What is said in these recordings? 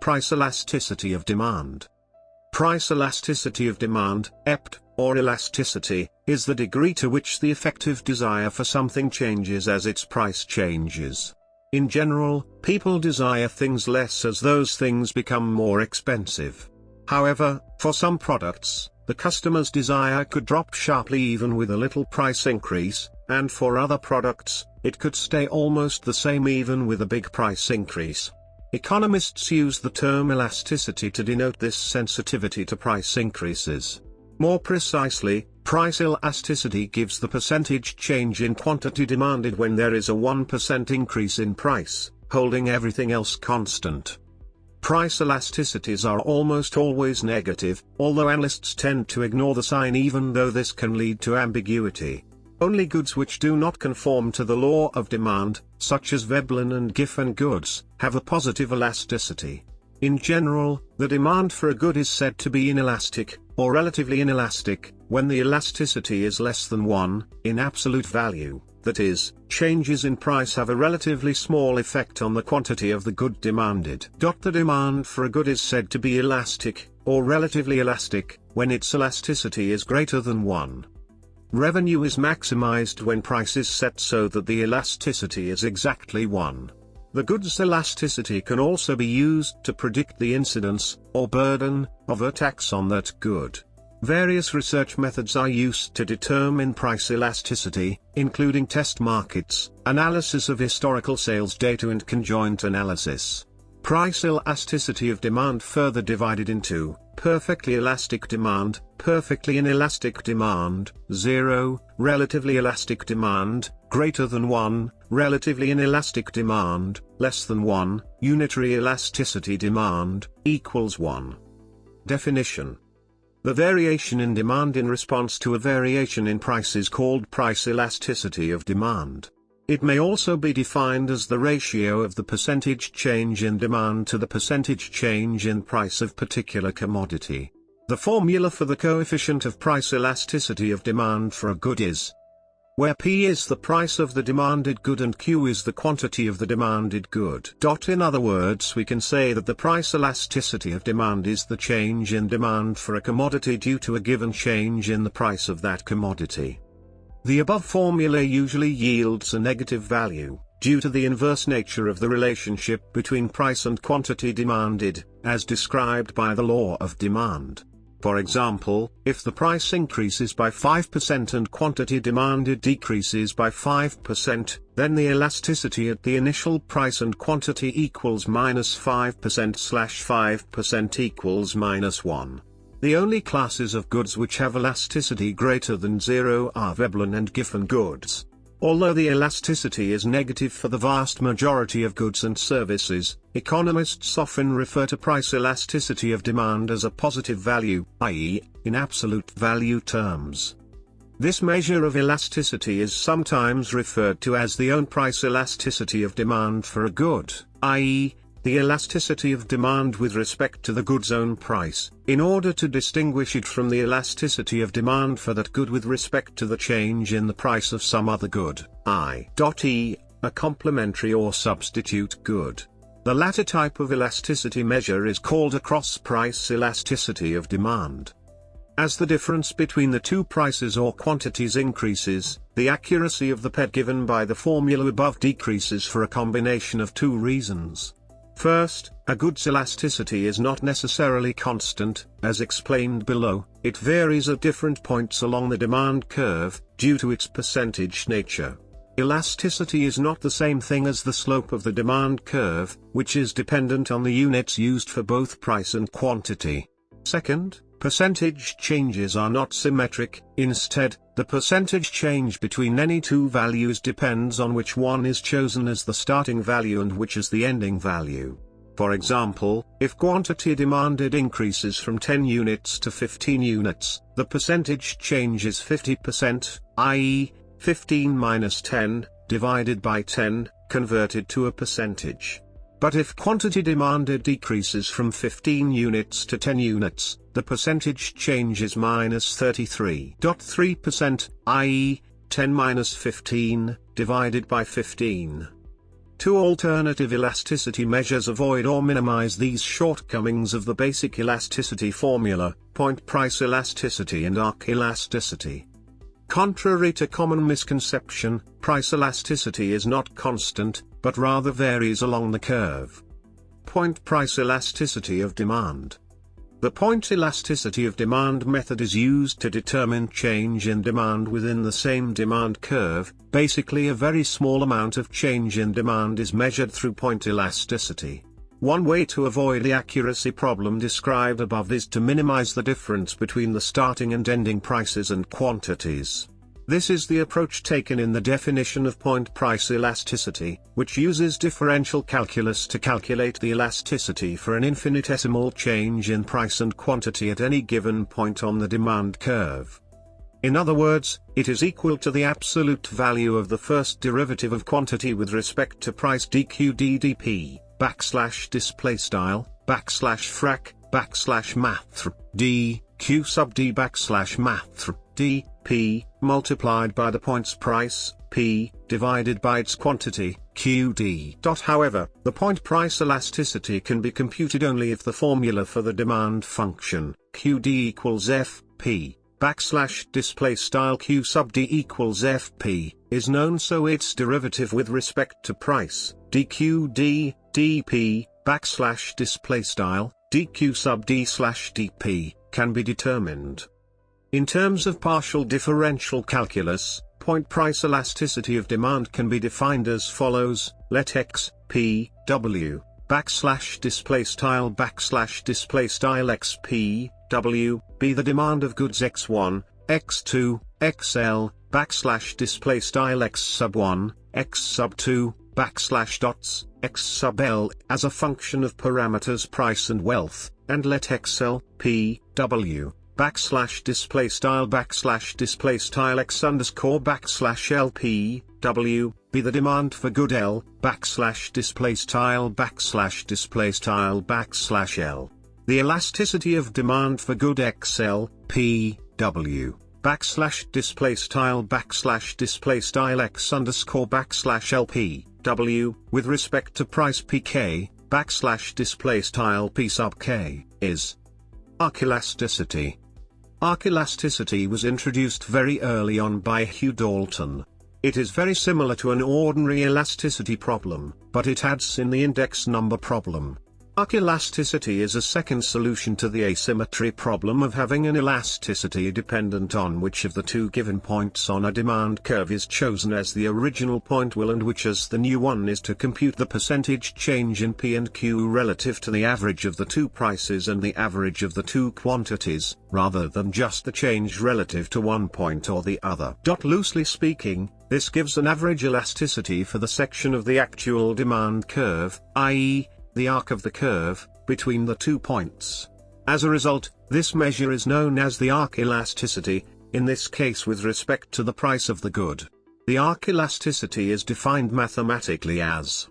price elasticity of demand. Price elasticity of demand, EPD, or elasticity, is the degree to which the effective desire for something changes as its price changes. In general, people desire things less as those things become more expensive. However, for some products, the customer's desire could drop sharply even with a little price increase, and for other products, it could stay almost the same even with a big price increase. Economists use the term elasticity to denote this sensitivity to price increases. More precisely, price elasticity gives the percentage change in quantity demanded when there is a 1% increase in price, holding everything else constant. Price elasticities are almost always negative, although analysts tend to ignore the sign even though this can lead to ambiguity. Only goods which do not conform to the law of demand, such as Veblen and Giffen goods, have a positive elasticity. In general, the demand for a good is said to be inelastic, or relatively inelastic, when the elasticity is less than 1, in absolute value, that is, changes in price have a relatively small effect on the quantity of the good demanded. The demand for a good is said to be elastic, or relatively elastic, when its elasticity is greater than 1. Revenue is maximized when price is set so that the elasticity is exactly 1. The good's elasticity can also be used to predict the incidence, or burden, of a tax on that good. Various research methods are used to determine price elasticity, including test markets, analysis of historical sales data and conjoint analysis. Price elasticity of demand further divided into perfectly elastic demand, perfectly inelastic demand, 0, relatively elastic demand, greater than 1, relatively inelastic demand, less than 1, unitary elasticity demand, equals 1. Definition. The variation in demand in response to a variation in price is called price elasticity of demand. It may also be defined as the ratio of the percentage change in demand to the percentage change in price of particular commodity. The formula for the coefficient of price elasticity of demand for a good is, where P is the price of the demanded good and Q is the quantity of the demanded good. In other words, we can say that the price elasticity of demand is the change in demand for a commodity due to a given change in the price of that commodity. The above formula usually yields a negative value, due to the inverse nature of the relationship between price and quantity demanded, as described by the law of demand. For example, if the price increases by 5% and quantity demanded decreases by 5%, then the elasticity at the initial price and quantity equals -5%/5% equals -1. The only classes of goods which have elasticity greater than 0 are Veblen and Giffen goods. Although the elasticity is negative for the vast majority of goods and services, economists often refer to price elasticity of demand as a positive value, i.e., in absolute value terms. This measure of elasticity is sometimes referred to as the own price elasticity of demand for a good, i.e., the elasticity of demand with respect to the good's own price, in order to distinguish it from the elasticity of demand for that good with respect to the change in the price of some other good, i.e., a complementary or substitute good. The latter type of elasticity measure is called a cross-price elasticity of demand. As the difference between the two prices or quantities increases, the accuracy of the PED given by the formula above decreases for a combination of two reasons. First, a good's elasticity is not necessarily constant, as explained below, it varies at different points along the demand curve, due to its percentage nature. Elasticity is not the same thing as the slope of the demand curve, which is dependent on the units used for both price and quantity. Second, percentage changes are not symmetric, instead, the percentage change between any two values depends on which one is chosen as the starting value and which is the ending value. For example, if quantity demanded increases from 10 units to 15 units, the percentage change is 50%, i.e., 15 minus 10, divided by 10, converted to a percentage. But if quantity demanded decreases from 15 units to 10 units, the percentage change is -33.3%, i.e., 10 minus 15, divided by 15. Two alternative elasticity measures avoid or minimize these shortcomings of the basic elasticity formula: point price elasticity and arc elasticity. Contrary to common misconception, price elasticity is not constant, but rather varies along the curve. Point price elasticity of demand. The point elasticity of demand method is used to determine change in demand within the same demand curve. Basically, a very small amount of change in demand is measured through point elasticity. One way to avoid the accuracy problem described above is to minimize the difference between the starting and ending prices and quantities. This is the approach taken in the definition of point price elasticity, which uses differential calculus to calculate the elasticity for an infinitesimal change in price and quantity at any given point on the demand curve. In other words, it is equal to the absolute value of the first derivative of quantity with respect to price dq ddp, \frac, d, q sub d \math, d, p, multiplied by the point's price, p, divided by its quantity, qd. However, the point price elasticity can be computed only if the formula for the demand function, qd equals f, p, \q sub d equals f p, is known, so its derivative with respect to price, dqd, dp, \dq sub d dp, can be determined. In terms of partial differential calculus, point price elasticity of demand can be defined as follows: let x, p, w, x p, w, be the demand of goods x1, x2, xl, x sub 1, x sub 2, dots, x sub l, as a function of parameters price and wealth, and let xl, p, w, x underscore lp, w, be the demand for good l, l. The elasticity of demand for good xl, p, w, x underscore lp, w, with respect to price pk, p sub k, is arc elasticity. Arc elasticity was introduced very early on by Hugh Dalton. It is very similar to an ordinary elasticity problem, but it adds in the index number problem. Arc elasticity is a second solution to the asymmetry problem of having an elasticity dependent on which of the two given points on a demand curve is chosen as the original point will and which as the new one is to compute the percentage change in P and Q relative to the average of the two prices and the average of the two quantities, rather than just the change relative to one point or the other. Loosely speaking, this gives an average elasticity for the section of the actual demand curve, i.e., the arc of the curve, between the 2 points. As a result, this measure is known as the arc elasticity, in this case with respect to the price of the good. The arc elasticity is defined mathematically as.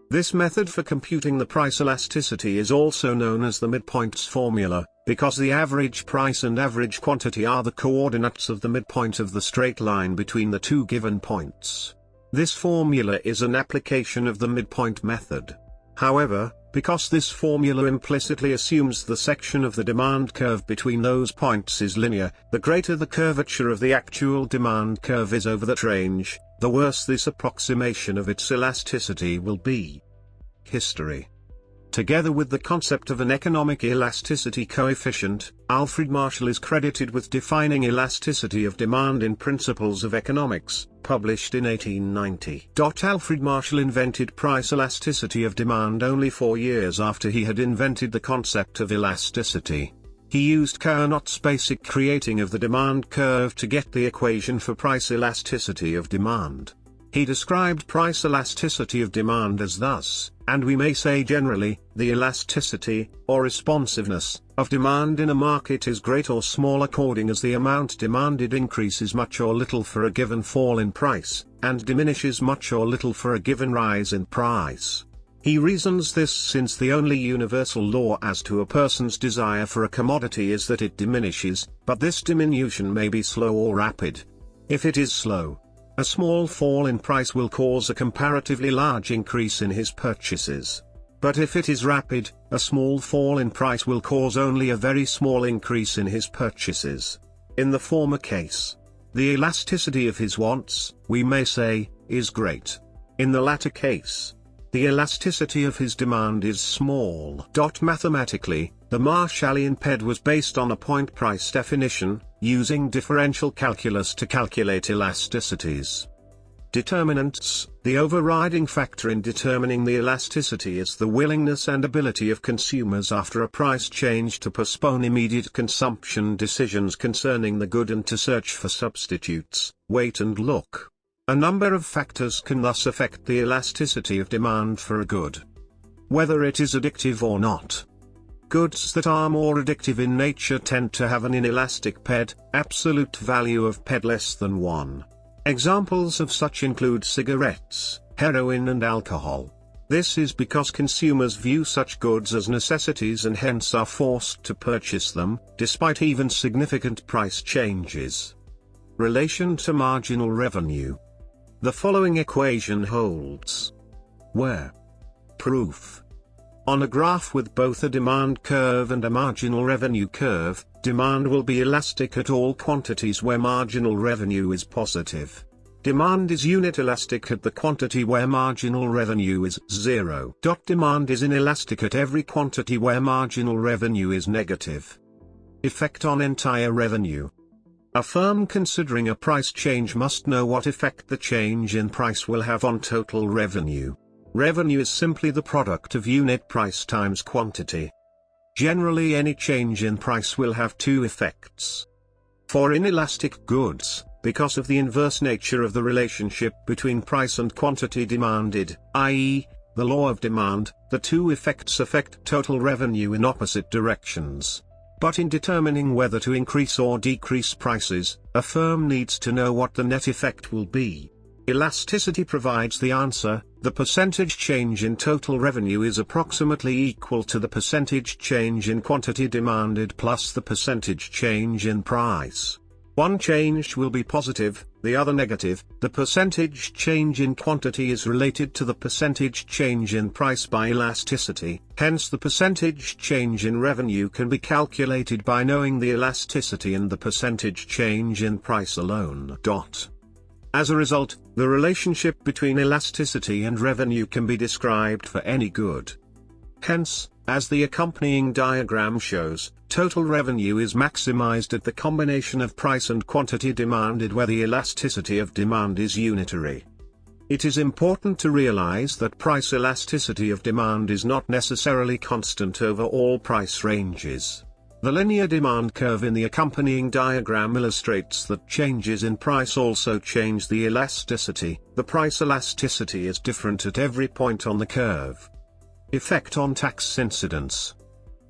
This method for computing the price elasticity is also known as the Midpoints Formula, because the average price and average quantity are the coordinates of the midpoint of the straight line between the 2 given points. This formula is an application of the midpoint method. However, because this formula implicitly assumes the section of the demand curve between those points is linear, the greater the curvature of the actual demand curve is over that range, the worse this approximation of its elasticity will be. History. Together with the concept of an economic elasticity coefficient, Alfred Marshall is credited with defining elasticity of demand in Principles of Economics, published in 1890. Alfred Marshall invented price elasticity of demand only 4 years after he had invented the concept of elasticity. He used Carnot's basic creating of the demand curve to get the equation for price elasticity of demand. He described price elasticity of demand as thus, and we may say generally, the elasticity, or responsiveness, of demand in a market is great or small according as the amount demanded increases much or little for a given fall in price, and diminishes much or little for a given rise in price. He reasons this since the only universal law as to a person's desire for a commodity is that it diminishes, but this diminution may be slow or rapid. If it is slow, A small fall in price will cause a comparatively large increase in his purchases. But if it is rapid, a small fall in price will cause only a very small increase in his purchases. In the former case, the elasticity of his wants, we may say, is great. In the latter case, the elasticity of his demand is small. Mathematically, the Marshallian PED was based on a point price definition, using differential calculus to calculate elasticities. Determinants: the overriding factor in determining the elasticity is the willingness and ability of consumers after a price change to postpone immediate consumption decisions concerning the good and to search for substitutes, wait and look. A number of factors can thus affect the elasticity of demand for a good, whether it is addictive or not. Goods that are more addictive in nature tend to have an inelastic PED, absolute value of PED less than 1. Examples of such include cigarettes, heroin and alcohol. This is because consumers view such goods as necessities and hence are forced to purchase them, despite even significant price changes. Relation to marginal revenue. The following equation holds, where proof. On a graph with both a demand curve and a marginal revenue curve, demand will be elastic at all quantities where marginal revenue is positive. Demand is unit elastic at the quantity where marginal revenue is 0. Demand is inelastic at every quantity where marginal revenue is negative. Effect on entire revenue. A firm considering a price change must know what effect the change in price will have on total revenue. Revenue is simply the product of unit price times quantity. Generally, any change in price will have two effects. For inelastic goods, because of the inverse nature of the relationship between price and quantity demanded, i.e., the law of demand, the two effects affect total revenue in opposite directions. But in determining whether to increase or decrease prices, a firm needs to know what the net effect will be. Elasticity provides the answer. The percentage change in total revenue is approximately equal to the percentage change in quantity demanded plus the percentage change in price. One change will be positive, the other negative. The percentage change in quantity is related to the percentage change in price by elasticity, hence the percentage change in revenue can be calculated by knowing the elasticity and the percentage change in price alone. As a result, the relationship between elasticity and revenue can be described for any good. Hence, as the accompanying diagram shows, total revenue is maximized at the combination of price and quantity demanded where the elasticity of demand is unitary. It is important to realize that price elasticity of demand is not necessarily constant over all price ranges. The linear demand curve in the accompanying diagram illustrates that changes in price also change the elasticity. The price elasticity is different at every point on the curve. Effect on tax incidence.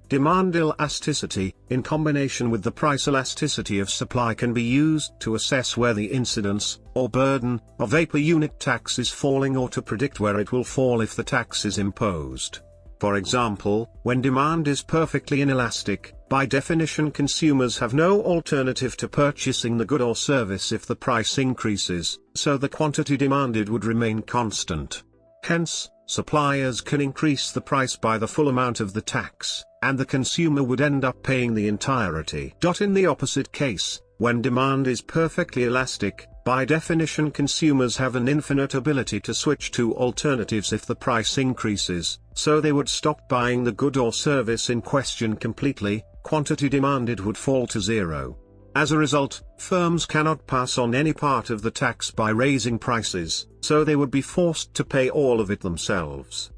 Demand elasticity, in combination with the price elasticity of supply, can be used to assess where the incidence, or burden, of a per unit tax is falling or to predict where it will fall if the tax is imposed. For example, when demand is perfectly inelastic, by definition consumers have no alternative to purchasing the good or service if the price increases, so the quantity demanded would remain constant. Hence, suppliers can increase the price by the full amount of the tax, and the consumer would end up paying the entirety. In the opposite case, when demand is perfectly elastic, by definition consumers have an infinite ability to switch to alternatives if the price increases, so they would stop buying the good or service in question completely, quantity demanded would fall to 0. As a result, firms cannot pass on any part of the tax by raising prices, so they would be forced to pay all of it themselves.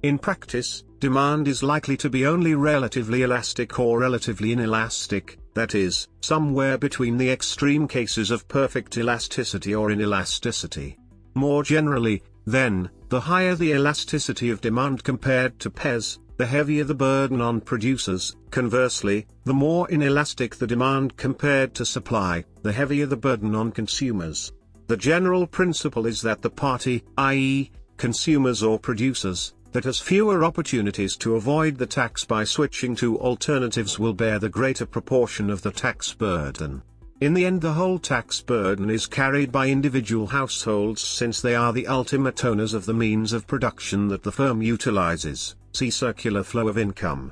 In practice, demand is likely to be only relatively elastic or relatively inelastic, that is, somewhere between the extreme cases of perfect elasticity or inelasticity. More generally, then, the higher the elasticity of demand compared to PES, the heavier the burden on producers. Conversely, the more inelastic the demand compared to supply, the heavier the burden on consumers. The general principle is that the party, i.e., consumers or producers, that has fewer opportunities to avoid the tax by switching to alternatives will bear the greater proportion of the tax burden. In the end, the whole tax burden is carried by individual households, since they are the ultimate owners of the means of production that the firm utilizes. See circular flow of income.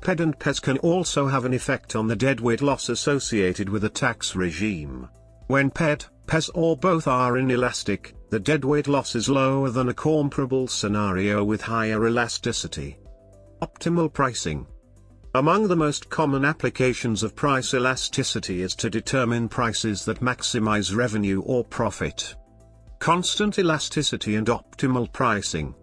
PED and PES can also have an effect on the deadweight loss associated with a tax regime. When PED, PES or both are inelastic, the deadweight loss is lower than a comparable scenario with higher elasticity. Optimal pricing. Among the most common applications of price elasticity is to determine prices that maximize revenue or profit. Constant elasticity and optimal pricing.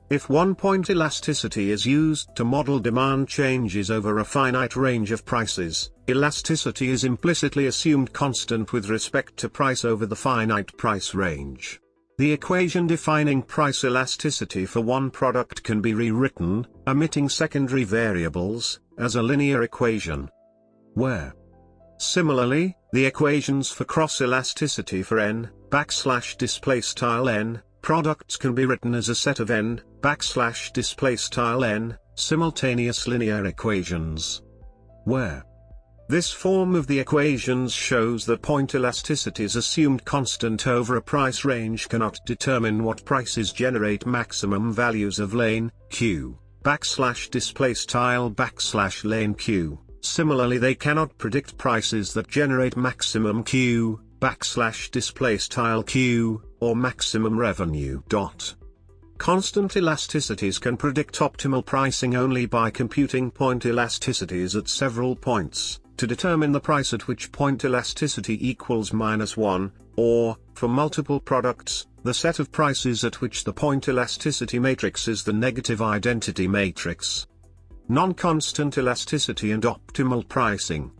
If one-point elasticity is used to model demand changes over a finite range of prices, elasticity is implicitly assumed constant with respect to price over the finite price range. The equation defining price elasticity for one product can be rewritten, omitting secondary variables, as a linear equation. Where? Similarly, the equations for cross-elasticity for n products can be written as a set of n simultaneous linear equations. Where? This form of the equations shows that point elasticities assumed constant over a price range cannot determine what prices generate maximum values of lane Q \lane Q. Similarly, they cannot predict prices that generate maximum Q \Q or maximum revenue. Constant elasticities can predict optimal pricing only by computing point elasticities at several points, to determine the price at which point elasticity equals -1, or, for multiple products, the set of prices at which the point elasticity matrix is the negative identity matrix. Non-constant elasticity and optimal pricing.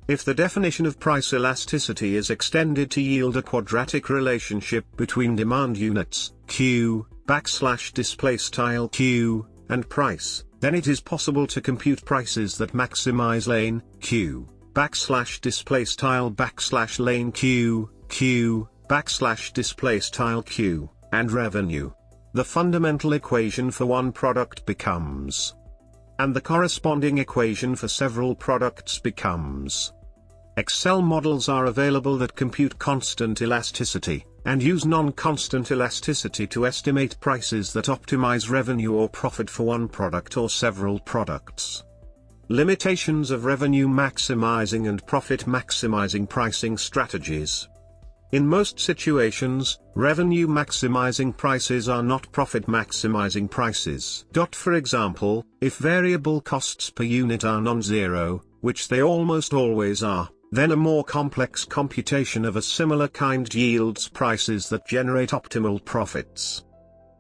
If the definition of price elasticity is extended to yield a quadratic relationship between demand units, Q \Q, and price, then it is possible to compute prices that maximize lane Q \lane Q Q and revenue. The fundamental equation for one product becomes, and the corresponding equation for several products becomes. Excel models are available that compute constant elasticity, and use non-constant elasticity to estimate prices that optimize revenue or profit for one product or several products. Limitations of revenue maximizing and profit maximizing pricing strategies. In most situations, revenue maximizing prices are not profit maximizing prices. For example, if variable costs per unit are non-zero, which they almost always are, then a more complex computation of a similar kind yields prices that generate optimal profits.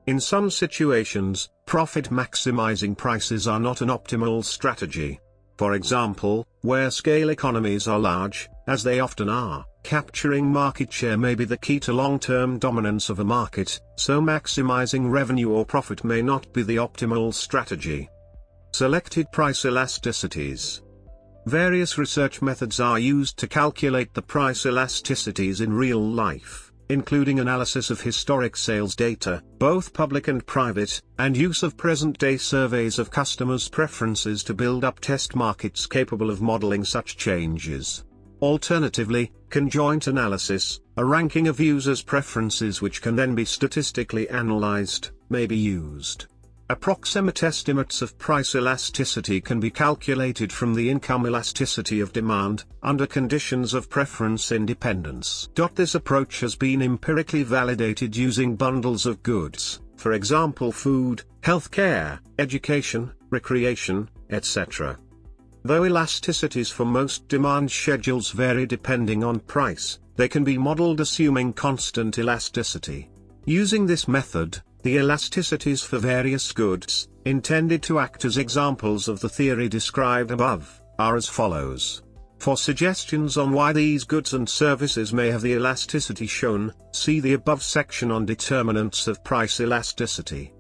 In some situations, profit maximizing prices are not an optimal strategy. For example, where scale economies are large, as they often are, capturing market share may be the key to long-term dominance of a market, so maximizing revenue or profit may not be the optimal strategy. Selected price elasticities. Various research methods are used to calculate the price elasticities in real life, including analysis of historic sales data, both public and private, and use of present-day surveys of customers' preferences to build up test markets capable of modeling such changes. Alternatively, conjoint analysis, a ranking of users' preferences which can then be statistically analyzed, may be used. Approximate estimates of price elasticity can be calculated from the income elasticity of demand, under conditions of preference independence. This approach has been empirically validated using bundles of goods, for example food, healthcare, education, recreation, etc. Though elasticities for most demand schedules vary depending on price, they can be modeled assuming constant elasticity. Using this method, the elasticities for various goods, intended to act as examples of the theory described above, are as follows. For suggestions on why these goods and services may have the elasticity shown, see the above section on determinants of price elasticity.